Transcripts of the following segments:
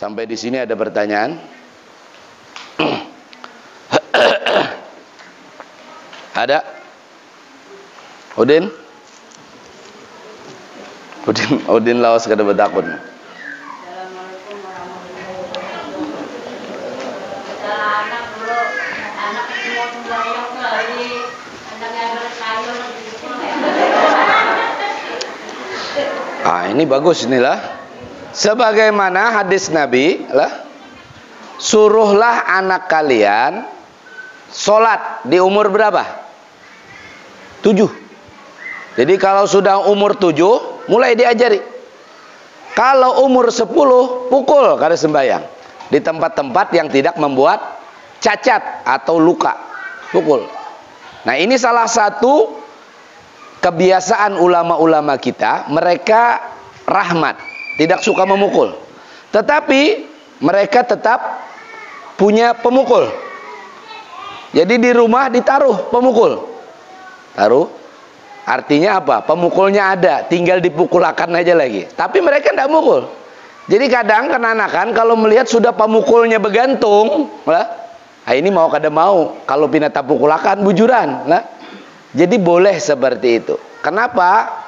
Sampai di sini ada pertanyaan? Ada? Udin? Udin lawas kada betakun. Assalamualaikum warahmatullahi wabarakatuh. Anak dulu, anak semua sembahyang kali, anaknya bersayur gitu. Ini bagus inilah. Sebagaimana hadis Nabi lah, suruhlah anak kalian sholat di umur berapa? 7. Jadi kalau sudah umur 7 mulai diajari. Kalau umur 10 pukul kada sembahyang di tempat-tempat yang tidak membuat cacat atau luka, pukul. Nah, ini salah satu kebiasaan ulama-ulama kita. Mereka rahmat, tidak suka memukul, tetapi mereka tetap punya pemukul. Jadi di rumah ditaruh pemukul. Taruh, artinya apa? Pemukulnya ada, tinggal dipukulakan aja lagi. Tapi mereka tidak mukul. Jadi kadang kenanakan kalau melihat sudah pemukulnya begantung, lah, ini mau kada mau, kalau pinata pukulakan bujuran, lah. Jadi boleh seperti itu. Kenapa?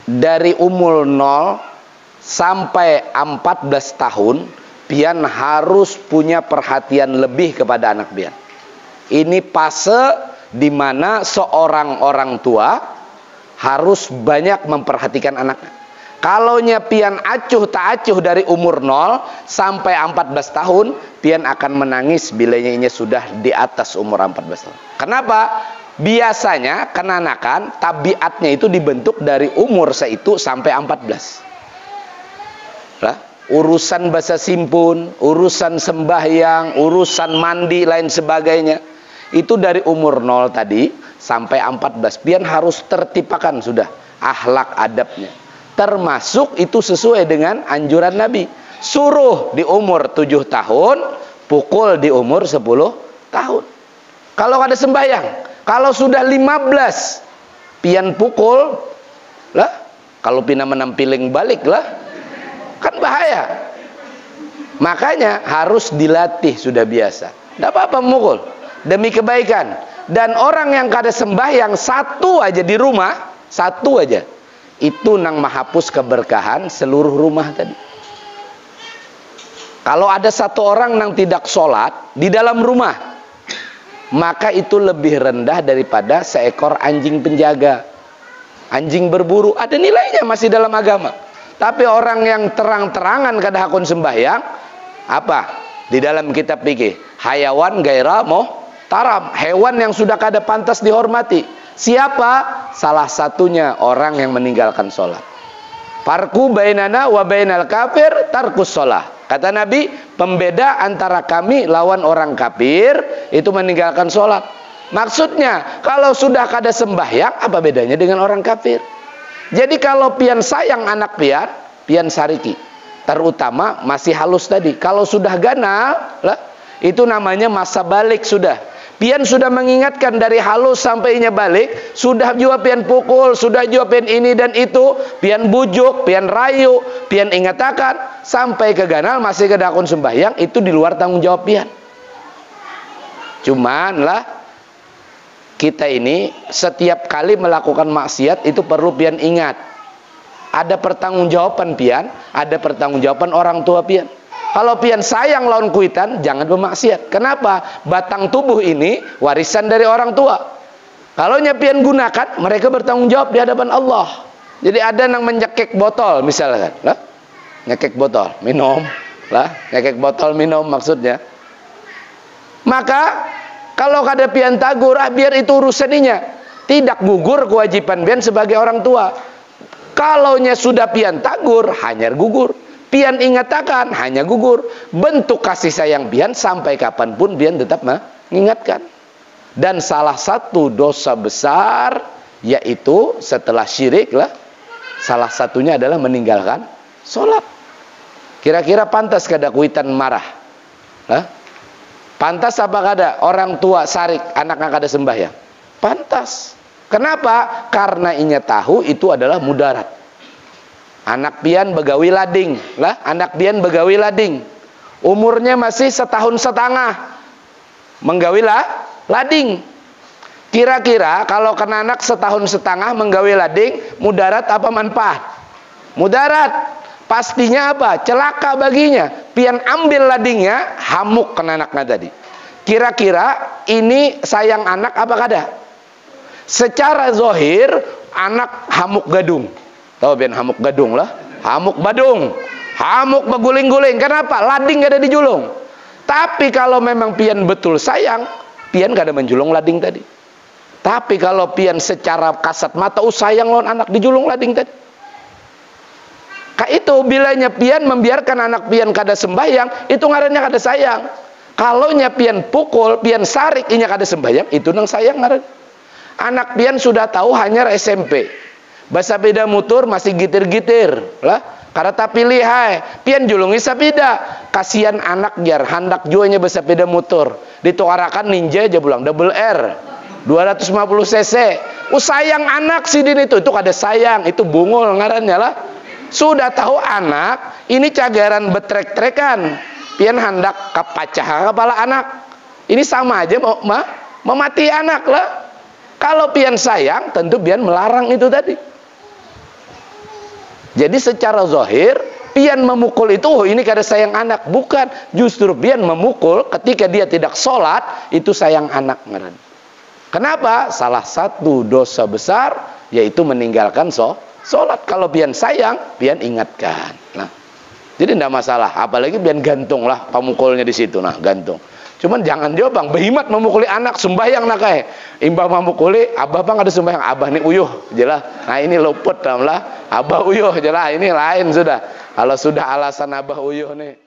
Dari umur 0 sampai 14 tahun, pian harus punya perhatian lebih kepada anak pian. Ini fase di mana seorang orang tua harus banyak memperhatikan anaknya. Kalau pian acuh tak acuh dari umur 0 sampai 14 tahun, pian akan menangis bila nya sudah di atas umur 14 tahun. Kenapa? Biasanya kenanakan tabiatnya itu dibentuk dari umur seitu sampai 14. Lah, urusan bahasa simpun, urusan sembahyang, urusan mandi lain sebagainya, itu dari umur 0 tadi sampai 14. Pian harus tertipakan sudah akhlak adabnya. Termasuk itu sesuai dengan anjuran Nabi. Suruh di umur 7 tahun, pukul di umur 10 tahun. Kalau ada sembahyang, kalau sudah 15 pian pukul lah, kalau pina menampiling balik lah, kan bahaya. Makanya harus dilatih sudah biasa. Tidak apa-apa memukul demi kebaikan. Dan orang yang kada sembahyang satu aja di rumah, satu aja, itu nang menghapus keberkahan seluruh rumah tadi. Kalau ada satu orang nang tidak sholat di dalam rumah, maka itu lebih rendah daripada seekor anjing penjaga. Anjing berburu ada nilainya masih dalam agama. Tapi orang yang terang-terangan kada hakun sembahyang, apa? Di dalam kitab fikih, hayawan gaira taram, hewan yang sudah kada pantas dihormati. Siapa? Salah satunya orang yang meninggalkan sholat. Farqu bainana wa bainal kafir tarkus sholah. Kata Nabi, pembeda antara kami lawan orang kafir itu meninggalkan sholat. Maksudnya, kalau sudah kada sembahyang, apa bedanya dengan orang kafir? Jadi kalau pian sayang anak pian, pian sariki. Terutama masih halus tadi. Kalau sudah ganal, lah, itu namanya masa balik sudah. Pian sudah mengingatkan dari halus sampai inya balik, sudah juga pian pukul, sudah juga pian ini dan itu, pian bujuk, pian rayu, pian ingatakan, sampai ke ganal masih kedakun sembahyang, itu di luar tanggung jawab pian. Cuman lah, kita ini setiap kali melakukan maksiat itu perlu pian ingat. Ada pertanggungjawaban pian, ada pertanggungjawaban orang tua pian. Kalau pian sayang lawan kuitan, jangan bermaksiat. Kenapa? Batang tubuh ini warisan dari orang tua. Kalau pian gunakan, mereka bertanggung jawab di hadapan Allah. Jadi ada yang menyekek botol misalkan, lah, nyekek botol minum, lah, nyekek botol minum maksudnya. Maka kalau kada pian tagur, biar itu urusaninya. Tidak gugur kewajiban pian sebagai orang tua. Kalau sudah pian tagur, hanya gugur. Pian ingatakan, hanya gugur. Bentuk kasih sayang pian sampai kapanpun pian tetap mengingatkan. Dan salah satu dosa besar, yaitu setelah syirik lah, salah satunya adalah meninggalkan sholat. Kira-kira pantas kada kuitan marah? Hah? Pantas apa kada orang tua sarik anak-anak kada sembahyang? Pantas. Kenapa? Karena inya tahu itu adalah mudarat. Anak pian begawi lading lah, anak pian begawi lading. Umurnya masih 1,5 tahun. Menggawi lading. Kira-kira kalau kena anak 1,5 tahun menggawi lading, mudarat apa manfaat? Mudarat. Pastinya apa? Celaka baginya. Pian ambil ladingnya, hamuk kena anaknya tadi. Kira-kira ini sayang anak apa kada? Secara zohir anak hamuk gadung. Tahu pian hamuk gadung lah? Hamuk badung. Hamuk beguling-guling. Kenapa? Lading gak ada dijulung. Tapi kalau memang pian betul sayang, pian gak ada menjulung lading tadi. Tapi kalau pian secara kasat mata sayang lawan anak, dijulung lading tadi. Kak itu bilanya pian membiarkan anak pian kada sembahyang, itu ngarannya kada sayang. Kalau nya pian pukul, pian sarik, inya kada sembahyang, itu nang sayang ngaran. Anak pian sudah tahu hanya SMP. Bahasa beda mutur masih gitir-gitir lah. Karena tapi lihai, pian julungi sapida. Kasihan anak jar, handak juanya bahasa beda motor. Dituarakan ninja aja pulang, double R. 250 cc. Sayang anak sidin itu kada sayang, itu bungul ngarannya lah. Sudah tahu anak, ini cagaran betrek-trekan. Pian hendak kapacah kepala anak. Ini sama aja memati anak lah. Kalau pian sayang, tentu pian melarang itu tadi. Jadi secara zahir, pian memukul itu, ini kada sayang anak. Bukan, justru pian memukul ketika dia tidak sholat, itu sayang anak. Kenapa? Salah satu dosa besar, yaitu meninggalkan sholat. Kalau pian sayang, pian ingatkan. Nah, jadi tidak masalah. Apalagi pian gantung lah, pemukulnya di situ. Nah, gantung. Cuman jangan dia bang, behimat memukuli anak, sembahyang nak kayak. Imbah memukuli, abah bang ada sembahyang, abah nih uyuh, jelah. Nah ini luput lah, abah uyuh, jelah. Ini lain sudah. Kalau sudah alasan abah uyuh nih.